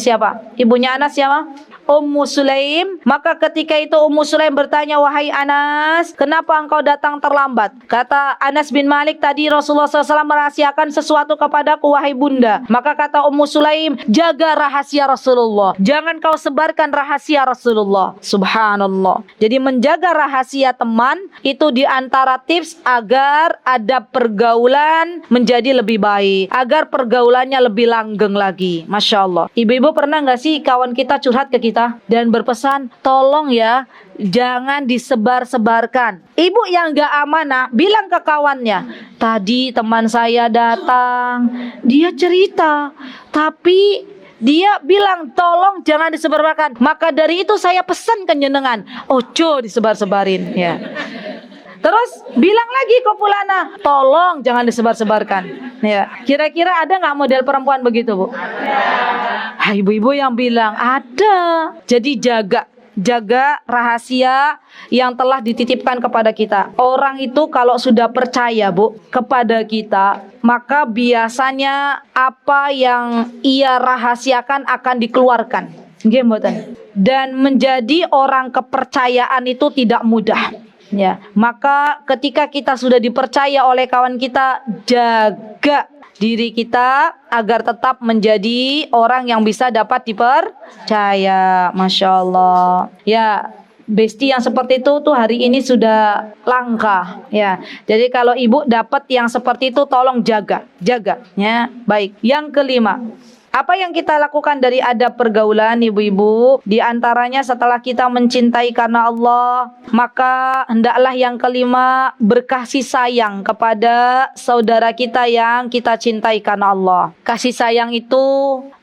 siapa? Ibunya Anas siapa? Ummu Sulaim. Maka ketika itu Ummu Sulaim bertanya, "Wahai Anas, kenapa engkau datang terlambat?" Kata Anas bin Malik, "Tadi Rasulullah SAW merahasiakan sesuatu kepadaku, wahai bunda." Maka kata Ummu Sulaim, "Jaga rahasia Rasulullah. Jangan kau sebarkan rahasia Rasulullah." Subhanallah. Jadi menjaga rahasia teman itu diantara tips agar adab pergaulan menjadi lebih baik, agar pergaulannya lebih langgeng lagi. Masya Allah. Ibu-ibu pernah gak sih kawan kita curhat ke kita dan berpesan, "Tolong ya, jangan disebar-sebarkan." Ibu yang gak amanah bilang ke kawannya, "Tadi teman saya datang, dia cerita, tapi dia bilang tolong jangan disebarkan. Maka dari itu saya pesan ke jenengan, ojo disebar-sebarin ya." Terus bilang lagi ke fulana, "Tolong jangan disebar-sebarkan." Ya, kira-kira ada nggak model perempuan begitu, Bu? Ada. Ibu-ibu yang bilang ada. Jadi jaga rahasia yang telah dititipkan kepada kita. Orang itu kalau sudah percaya, Bu, kepada kita, maka biasanya apa yang ia rahasiakan akan dikeluarkan. Dan menjadi orang kepercayaan itu tidak mudah. Ya, maka ketika kita sudah dipercaya oleh kawan kita, jaga diri kita agar tetap menjadi orang yang bisa dapat dipercaya. Masya Allah. Ya, bestie yang seperti itu tuh hari ini sudah langka. Ya, jadi kalau ibu dapat yang seperti itu, tolong jaga. Ya, baik. Yang kelima, apa yang kita lakukan dari adab pergaulan, ibu-ibu? Di antaranya setelah kita mencintai karena Allah, maka hendaklah yang kelima berkasih sayang kepada saudara kita yang kita cintai karena Allah. Kasih sayang itu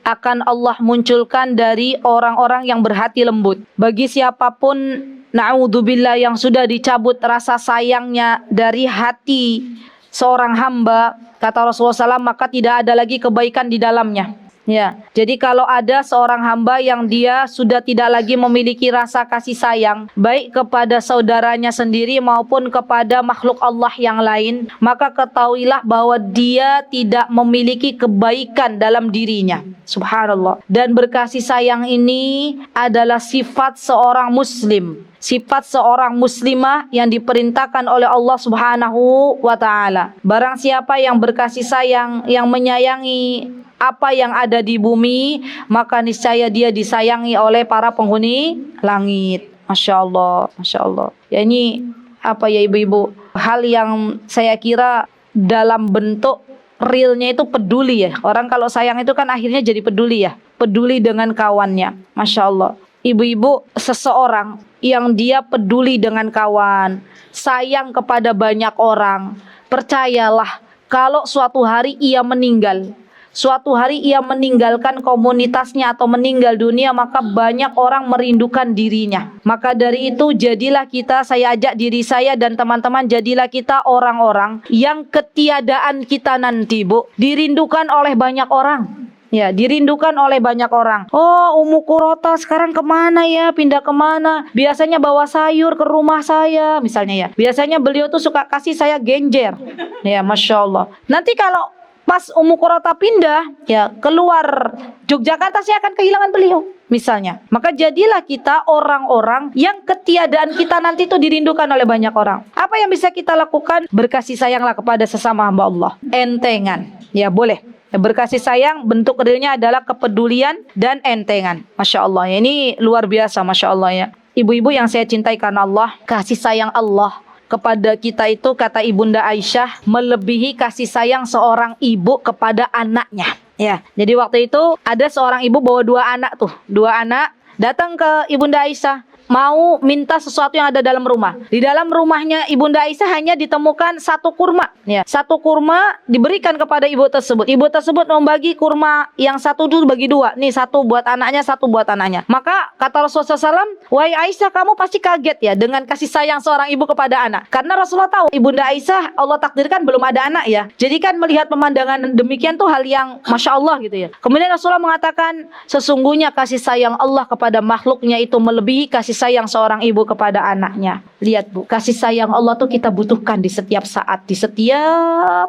akan Allah munculkan dari orang-orang yang berhati lembut. Bagi siapapun, na'udzubillah, yang sudah dicabut rasa sayangnya dari hati seorang hamba, kata Rasulullah SAW, maka tidak ada lagi kebaikan di dalamnya. Ya, jadi kalau ada seorang hamba yang dia sudah tidak lagi memiliki rasa kasih sayang baik kepada saudaranya sendiri maupun kepada makhluk Allah yang lain, maka ketahuilah bahwa dia tidak memiliki kebaikan dalam dirinya. Subhanallah. Dan berkasih sayang ini adalah sifat seorang muslim, sifat seorang muslimah yang diperintahkan oleh Allah Subhanahu wa ta'ala. Barang siapa yang berkasih sayang, yang menyayangi apa yang ada di bumi, maka niscaya dia disayangi oleh para penghuni langit. Masya Allah, Masya Allah. Ya, ini apa ya ibu-ibu, hal yang saya kira dalam bentuk realnya itu peduli ya. Orang kalau sayang itu kan akhirnya jadi peduli ya, peduli dengan kawannya. Masya Allah. Ibu-ibu, seseorang yang dia peduli dengan kawan, sayang kepada banyak orang, percayalah kalau suatu hari ia meninggal, suatu hari ia meninggalkan komunitasnya atau meninggal dunia, maka banyak orang merindukan dirinya. Maka dari itu jadilah kita, saya ajak diri saya dan teman-teman, jadilah kita orang-orang yang ketiadaan kita nanti, Bu, dirindukan oleh banyak orang. Ya, dirindukan oleh banyak orang. Oh, Umu Kurota sekarang kemana ya? Pindah kemana? Biasanya bawa sayur ke rumah saya, misalnya ya. Biasanya beliau tuh suka kasih saya genjer. Ya, Masya Allah. Nanti kalau pas Umu Kurota pindah, ya keluar Yogyakarta, saya akan kehilangan beliau, misalnya. Maka jadilah kita orang-orang yang ketiadaan kita nanti itu dirindukan oleh banyak orang. Apa yang bisa kita lakukan? Berkasih sayanglah kepada sesama hamba Allah. Entengan, ya boleh. Berkasih sayang bentuk realnya adalah kepedulian dan entengan. Masya Allah ya, ini luar biasa, Masya Allah ya. Ibu-ibu yang saya cintai karena Allah, kasih sayang Allah kepada kita itu, kata Ibunda Aisyah, melebihi kasih sayang seorang ibu kepada anaknya. Ya, jadi waktu itu ada seorang ibu bawa dua anak datang ke Ibunda Aisyah, mau minta sesuatu yang ada dalam rumah. Di dalam rumahnya Ibunda Aisyah hanya ditemukan satu kurma. Ya, satu kurma diberikan kepada ibu tersebut. Ibu tersebut membagi kurma yang satu dulu bagi dua. Nih, satu buat anaknya, satu buat anaknya. Maka kata Rasulullah SAW, wahai Aisyah, kamu pasti kaget ya dengan kasih sayang seorang ibu kepada anak. Karena Rasulullah tahu Ibunda Aisyah Allah takdirkan belum ada anak ya. Jadi kan melihat pemandangan demikian tuh hal yang Masya Allah gitu ya. Kemudian Rasulullah mengatakan, sesungguhnya kasih sayang Allah kepada makhluknya itu melebihi kasih sayang seorang ibu kepada anaknya. Lihat Bu, kasih sayang Allah tuh kita butuhkan di setiap saat, di setiap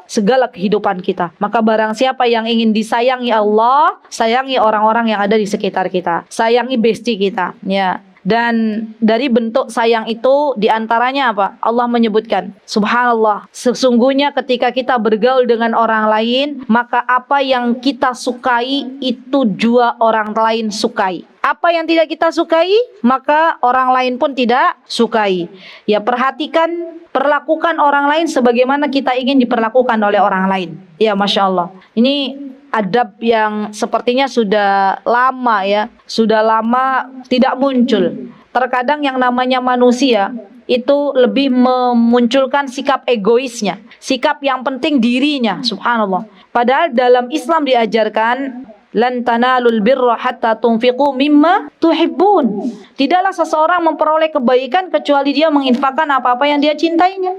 segala kehidupan kita. Maka barang siapa yang ingin disayangi Allah, sayangi orang-orang yang ada di sekitar kita, sayangi bestie kita, ya. Dan dari bentuk sayang itu diantaranya apa? Allah menyebutkan, subhanallah, sesungguhnya ketika kita bergaul dengan orang lain, maka apa yang kita sukai itu juga orang lain sukai. Apa yang tidak kita sukai, maka orang lain pun tidak sukai. Ya, perhatikan, perlakukan orang lain sebagaimana kita ingin diperlakukan oleh orang lain. Ya, Masya Allah. Ini adab yang sepertinya sudah lama ya, sudah lama tidak muncul. Terkadang yang namanya manusia itu lebih memunculkan sikap egoisnya, sikap yang penting dirinya, subhanallah. Padahal dalam Islam diajarkan, lan tanalul birra hatta tunfiqu mimma tuhibbun. Tidaklah seseorang memperoleh kebaikan kecuali dia menginfakkan apa-apa yang dia cintainya,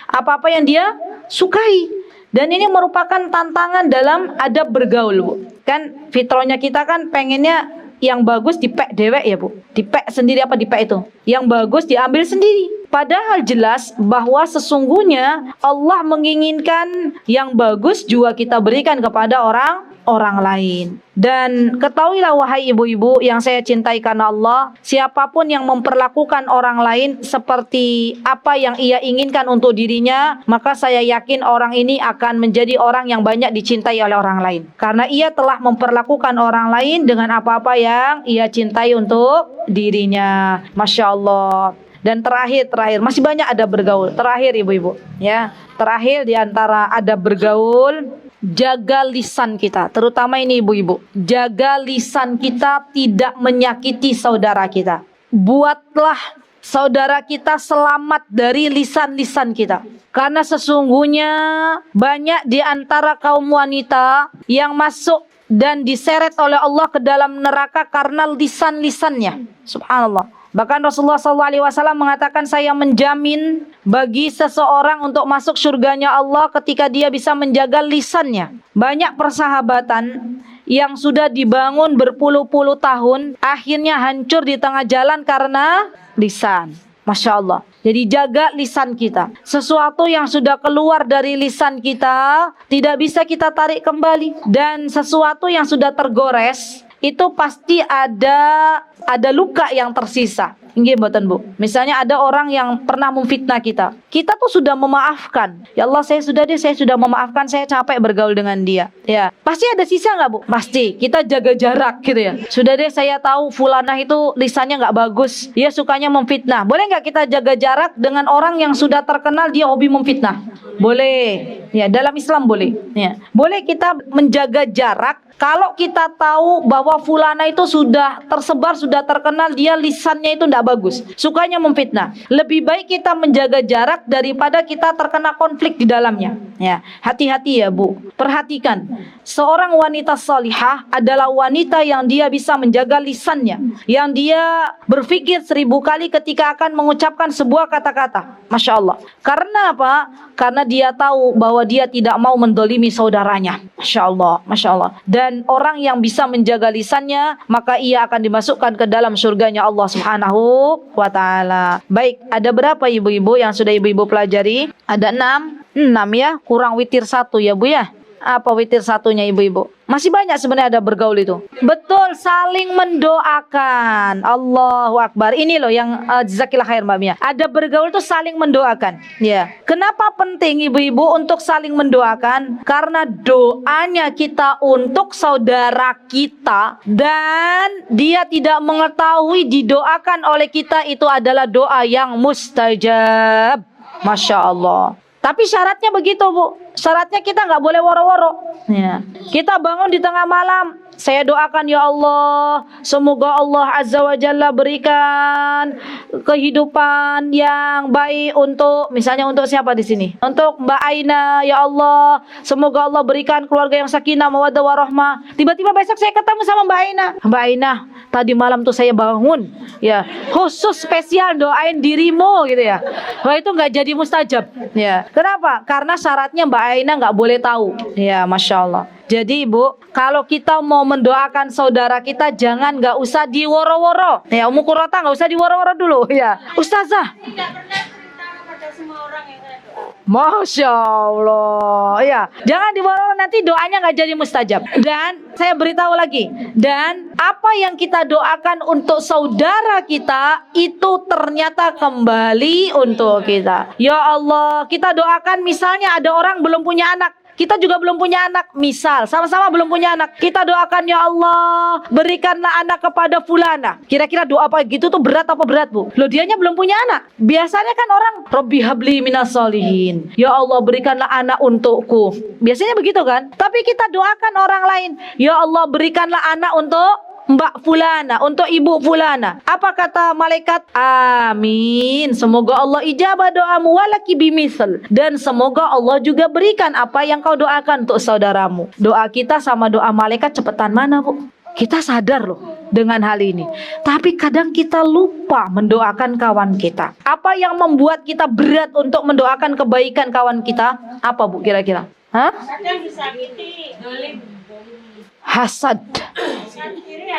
apa-apa yang dia sukai. Dan ini merupakan tantangan dalam adab bergaul, Bu. Kan fitrahnya kita kan pengennya yang bagus dipek dewek ya, Bu. Dipek sendiri apa dipek itu? Yang bagus diambil sendiri. Padahal jelas bahwa sesungguhnya Allah menginginkan yang bagus juga kita berikan kepada orang lain. Dan ketahuilah wahai ibu-ibu yang saya cintai karena Allah, siapapun yang memperlakukan orang lain seperti apa yang ia inginkan untuk dirinya, maka saya yakin orang ini akan menjadi orang yang banyak dicintai oleh orang lain. Karena ia telah memperlakukan orang lain dengan apa-apa yang ia cintai untuk dirinya. Masya Allah. Dan terakhir masih banyak adab bergaul. Terakhir ibu-ibu, ya. Terakhir di antara adab bergaul, jaga lisan kita, terutama ini ibu-ibu. Jaga lisan kita tidak menyakiti saudara kita. Buatlah saudara kita selamat dari lisan-lisan kita. Karena sesungguhnya banyak di antara kaum wanita yang masuk dan diseret oleh Allah ke dalam neraka karena lisan-lisannya. Subhanallah. Bahkan Rasulullah SAW mengatakan, saya menjamin bagi seseorang untuk masuk surganya Allah ketika dia bisa menjaga lisannya. Banyak persahabatan yang sudah dibangun berpuluh-puluh tahun, akhirnya hancur di tengah jalan karena lisan. Masya Allah. Jadi jaga lisan kita. Sesuatu yang sudah keluar dari lisan kita tidak bisa kita tarik kembali. Dan sesuatu yang sudah tergores, itu pasti ada luka yang tersisa. Nggih mboten Bu. Misalnya ada orang yang pernah memfitnah kita. Kita tuh sudah memaafkan. Ya Allah, saya sudah memaafkan, saya capek bergaul dengan dia. Ya, pasti ada sisa nggak Bu? Pasti. Kita jaga jarak gitu ya. Sudah deh, saya tahu fulanah itu lisannya nggak bagus. Dia sukanya memfitnah. Boleh nggak kita jaga jarak dengan orang yang sudah terkenal dia hobi memfitnah? Boleh. Ya, dalam Islam boleh. Ya. Boleh kita menjaga jarak kalau kita tahu bahwa fulana itu sudah tersebar, sudah terkenal, dia lisannya itu tidak nggak bagus. Sukanya memfitnah. Lebih baik kita menjaga jarak daripada kita terkena konflik di dalamnya. Ya, hati-hati ya Bu. Perhatikan, seorang wanita salihah adalah wanita yang dia bisa menjaga lisannya, yang dia berpikir 1000 kali ketika akan mengucapkan sebuah kata-kata. Masya Allah. Karena apa? Karena dia tahu bahwa dia tidak mau mendolimi saudaranya. Masya Allah, Masya Allah. Dan orang yang bisa menjaga lisannya, maka ia akan dimasukkan ke dalam surganya Allah Subhanahu wa ta'ala. Baik, ada berapa ibu-ibu yang sudah ibu-ibu pelajari? Ada 6 ya, kurang witir 1 ya Bu ya. Apa witir satunya ibu-ibu? Masih banyak sebenarnya ada bergaul itu. Betul, saling mendoakan. Allahu Akbar. Ini loh yang jazakillah khair Mbak Mia. Ada bergaul itu saling mendoakan. Ya. Kenapa penting ibu-ibu untuk saling mendoakan? Karena doanya kita untuk saudara kita dan dia tidak mengetahui didoakan oleh kita itu adalah doa yang mustajab. Masya Allah. Tapi syaratnya begitu Bu. Syaratnya kita nggak boleh woro-woro. Ya. Kita bangun di tengah malam. Saya doakan ya Allah, semoga Allah Azza wa Jalla berikan kehidupan yang baik untuk, misalnya untuk siapa di sini? Untuk Mbak Aina, ya Allah, semoga Allah berikan keluarga yang sakinah, mawaddah warahmah. Tiba-tiba besok saya ketemu sama Mbak Aina. Mbak Aina, tadi malam tuh saya bangun, ya, khusus spesial doain dirimu gitu ya. Wah itu nggak jadi mustajab, ya. Kenapa? Karena syaratnya Mbak Aina nggak boleh tahu, ya, Masya Allah. Jadi Ibu, kalau kita mau mendoakan saudara kita jangan nggak usah diworo-woro. Ya, Ummu Qurrata nggak usah diworo-woro dulu. Ya, Ustazah. Tidak pernah cerita pada semua orang yang saya doa. Masya Allah. Ya, jangan diworo-woro, nanti doanya nggak jadi mustajab. Dan saya beritahu lagi. Dan apa yang kita doakan untuk saudara kita itu ternyata kembali untuk kita. Ya Allah, kita doakan misalnya ada orang belum punya anak. Kita juga belum punya anak, misal sama-sama belum punya anak. Kita doakan ya Allah, berikanlah anak kepada fulana. Kira-kira doa apa gitu tuh berat apa berat Bu? Loh dianya belum punya anak. Biasanya kan orang Robbi habli minas solihin. Ya Allah berikanlah anak untukku. Biasanya begitu kan? Tapi kita doakan orang lain. Ya Allah berikanlah anak untuk Mbak Fulana, untuk Ibu Fulana. Apa kata malaikat? Amin. Semoga Allah ijabah doamu walaki bimisl. Dan semoga Allah juga berikan apa yang kau doakan untuk saudaramu. Doa kita sama doa malaikat cepetan mana Bu? Kita sadar loh dengan hal ini. Tapi kadang kita lupa mendoakan kawan kita. Apa yang membuat kita berat untuk mendoakan kebaikan kawan kita? Apa Bu kira-kira? Hah? Kadang disakiti, dolim. Hasad.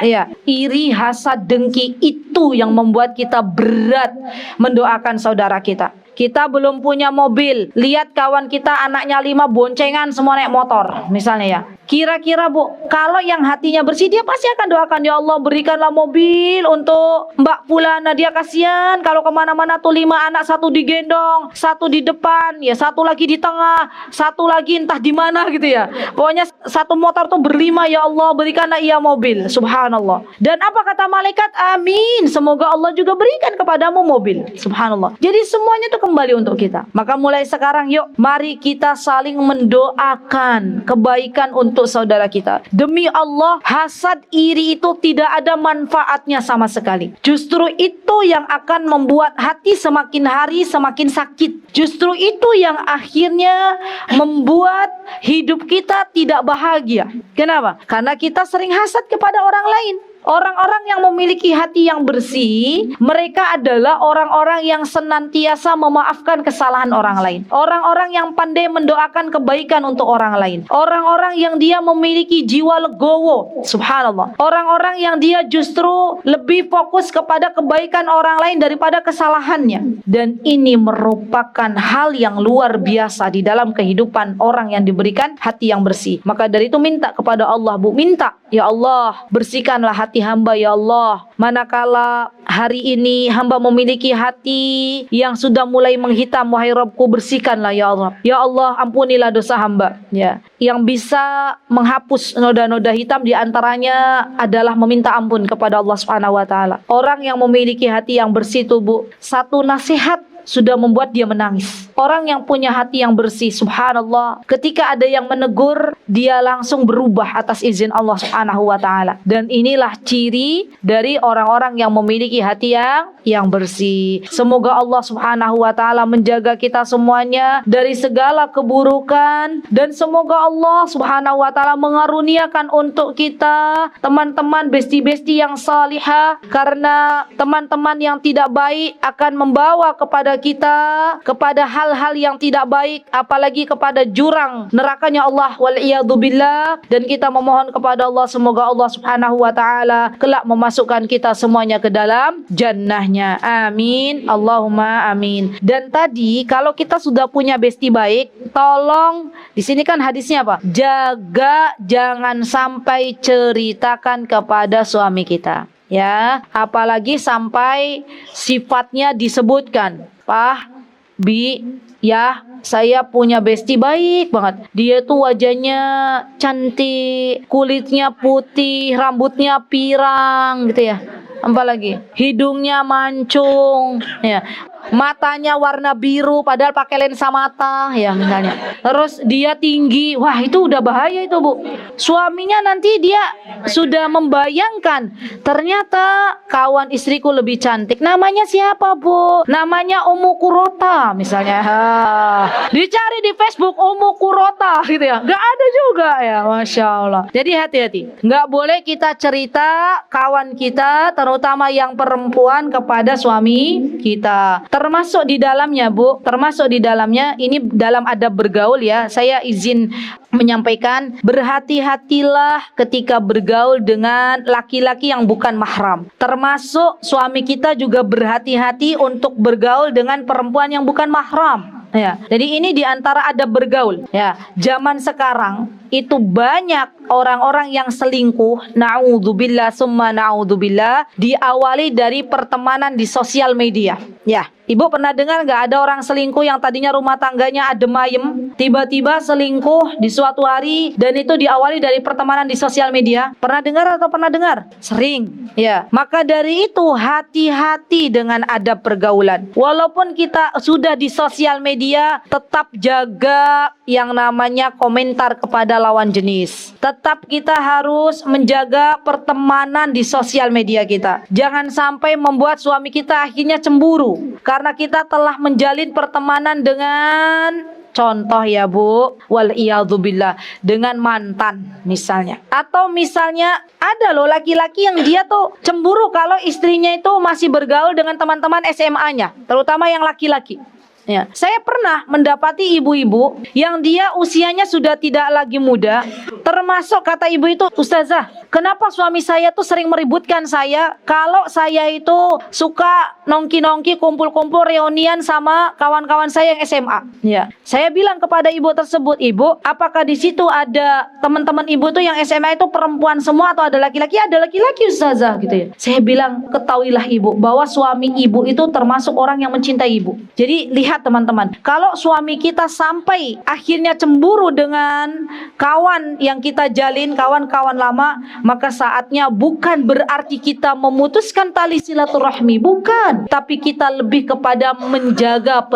Iya, iri, hasad, dengki itu yang membuat kita berat mendoakan saudara kita. Kita belum punya mobil, lihat kawan kita anaknya 5 boncengan semua naik motor misalnya ya. Kira-kira Bu, kalau yang hatinya bersih dia pasti akan doakan ya Allah berikanlah mobil untuk Mbak Fulana, dia kasihan kalau kemana-mana tuh 5 anak, 1 digendong, 1 di depan, ya 1 lagi di tengah, 1 lagi entah di mana gitu ya. Pokoknya 1 motor tuh berlima, ya Allah berikanlah ia mobil. Subhanallah. Dan apa kata malaikat? Amin. Semoga Allah juga berikan kepadamu mobil. Subhanallah. Jadi semuanya tuh kembali untuk kita. Maka mulai sekarang yuk, mari kita saling mendoakan kebaikan untuk saudara kita. Demi Allah, hasad iri itu tidak ada manfaatnya sama sekali. Justru itu yang akan membuat hati semakin hari semakin sakit. Justru itu yang akhirnya membuat hidup kita tidak bahagia. Kenapa? Karena kita sering hasad kepada orang lain. Orang-orang yang memiliki hati yang bersih, mereka adalah orang-orang yang senantiasa memaafkan kesalahan orang lain. Orang-orang yang pandai mendoakan kebaikan untuk orang lain. Orang-orang yang dia memiliki jiwa legowo. Subhanallah. Orang-orang yang dia justru lebih fokus kepada kebaikan orang lain daripada kesalahannya. Dan ini merupakan hal yang luar biasa di dalam kehidupan orang yang diberikan hati yang bersih. Maka dari itu minta kepada Allah Bu, minta, ya Allah bersihkanlah hati hamba ya Allah. Manakala hari ini hamba memiliki hati yang sudah mulai menghitam, wahai Rabbku bersihkanlah ya Allah. Ya Allah ampunilah dosa hamba. Ya, yang bisa menghapus noda-noda hitam diantaranya adalah meminta ampun kepada Allah Subhanahu Wa Taala. Orang yang memiliki hati yang bersih tubuh, satu nasihat sudah membuat dia menangis. Orang yang punya hati yang bersih, subhanallah, ketika ada yang menegur, dia langsung berubah atas izin Allah Subhanahu wa taala. Dan inilah ciri dari orang-orang yang memiliki hati yang bersih. Semoga Allah Subhanahu wa taala menjaga kita semuanya dari segala keburukan, dan semoga Allah Subhanahu wa taala mengaruniakan untuk kita teman-teman besti-besti yang salihah, karena teman-teman yang tidak baik akan membawa kepada kita kepada hal-hal yang tidak baik, apalagi kepada jurang nerakanya Allah wal iyadzubillah. Dan kita memohon kepada Allah semoga Allah Subhanahu wa taala kelak memasukkan kita semuanya ke dalam jannahnya. Amin, Allahumma amin. Dan tadi kalau kita sudah punya besti baik, tolong di sini kan hadisnya apa? Jaga jangan sampai ceritakan kepada suami kita. Ya, apalagi sampai sifatnya disebutkan. Pah, Bi, ya, saya punya besti baik banget. Dia tuh wajahnya cantik, kulitnya putih, rambutnya pirang gitu ya. Apa lagi? Hidungnya mancung, ya. Matanya warna biru padahal pakai lensa mata ya misalnya. Terus dia tinggi. Wah, itu udah bahaya itu, Bu. Suaminya nanti dia sudah membayangkan ternyata kawan istriku lebih cantik. Namanya siapa, Bu? Namanya Ummu Kurota misalnya. Dicari di Facebook Ummu Kurota gitu ya. Gak ada juga ya, Masya Allah. Jadi hati-hati. Gak boleh kita cerita kawan kita, terutama yang perempuan, kepada suami kita. Termasuk di dalamnya, Bu, termasuk di dalamnya, ini dalam adab bergaul ya, saya izin menyampaikan, berhati-hatilah ketika bergaul dengan laki-laki yang bukan mahram. Termasuk suami kita juga berhati-hati untuk bergaul dengan perempuan yang bukan mahram. Ya, jadi ini di antara adab bergaul. Ya, zaman sekarang itu banyak orang-orang yang selingkuh, naudzubillah summa naudzubillah, diawali dari pertemanan di sosial media. Ya, Ibu pernah dengar nggak ada orang selingkuh yang tadinya rumah tangganya adem ayem, tiba-tiba selingkuh di suatu hari, dan itu diawali dari pertemanan di sosial media? Pernah dengar atau pernah dengar? Sering. Ya, maka dari itu hati-hati dengan adab pergaulan. Walaupun kita sudah di sosial media, tetap jaga yang namanya komentar kepada lawan jenis. Tetap kita harus menjaga pertemanan di sosial media kita. Jangan sampai membuat suami kita akhirnya cemburu karena kita telah menjalin pertemanan dengan, contoh ya Bu, wal iyadzubillah, dengan mantan misalnya. Atau misalnya ada loh laki-laki yang dia tuh cemburu kalau istrinya itu masih bergaul dengan teman-teman SMA-nya, terutama yang laki-laki. Ya, saya pernah mendapati ibu-ibu yang dia usianya sudah tidak lagi muda, termasuk kata ibu itu, Ustazah, kenapa suami saya tuh sering meributkan saya kalau saya itu suka nongki-nongki, kumpul-kumpul, reunian sama kawan-kawan saya yang SMA. Ya, saya bilang kepada ibu tersebut, Ibu, apakah di situ ada teman-teman ibu tuh yang SMA itu perempuan semua atau ada laki-laki? Ada laki-laki, Ustazah, gitu ya. Saya bilang, ketahuilah ibu bahwa suami ibu itu termasuk orang yang mencintai ibu. Jadi lihat teman-teman, kalau suami kita sampai akhirnya cemburu dengan kawan yang kita jalin, kawan-kawan lama, maka saatnya bukan berarti kita memutuskan tali silaturahmi, bukan, tapi kita lebih kepada menjaga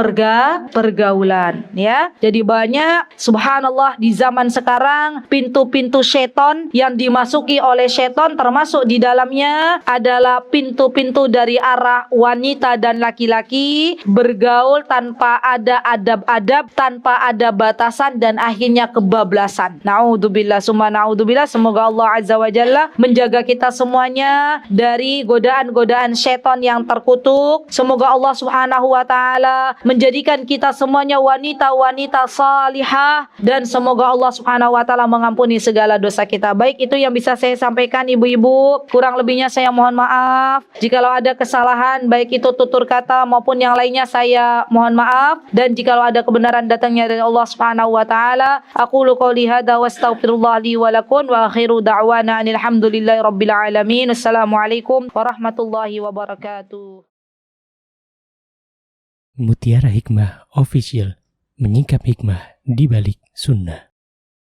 pergaulan ya. Jadi banyak, subhanallah, di zaman sekarang pintu-pintu seton yang dimasuki oleh seton, termasuk di dalamnya adalah pintu-pintu dari arah wanita dan laki-laki bergaul tanpa ada adab-adab, tanpa ada batasan, dan akhirnya kebablasan. Naudzubillah summa naudzubillah. Semoga Allah Azza wa Jalla menjaga kita semuanya dari godaan-godaan syaitan yang terkutuk. Semoga Allah Subhanahu wa taala menjadikan kita semuanya wanita-wanita salihah, dan semoga Allah Subhanahu wa taala mengampuni segala dosa kita. Baik, itu yang bisa saya sampaikan ibu-ibu. Kurang lebihnya saya mohon maaf. Jikalau ada kesalahan, baik itu tutur kata maupun yang lainnya, saya mohon maaf. Dan jikalau ada kebenaran datangnya dari Allah Subhanahu wa taala, aqulu qouli hadza wastaghfirullah li wa lakum wa akhiru da'wana alhamdulillahi rabbil alamin. Assalamualaikum warahmatullahi wabarakatuh. Mutiara Hikmah Official, menyingkap hikmah di balik sunnah.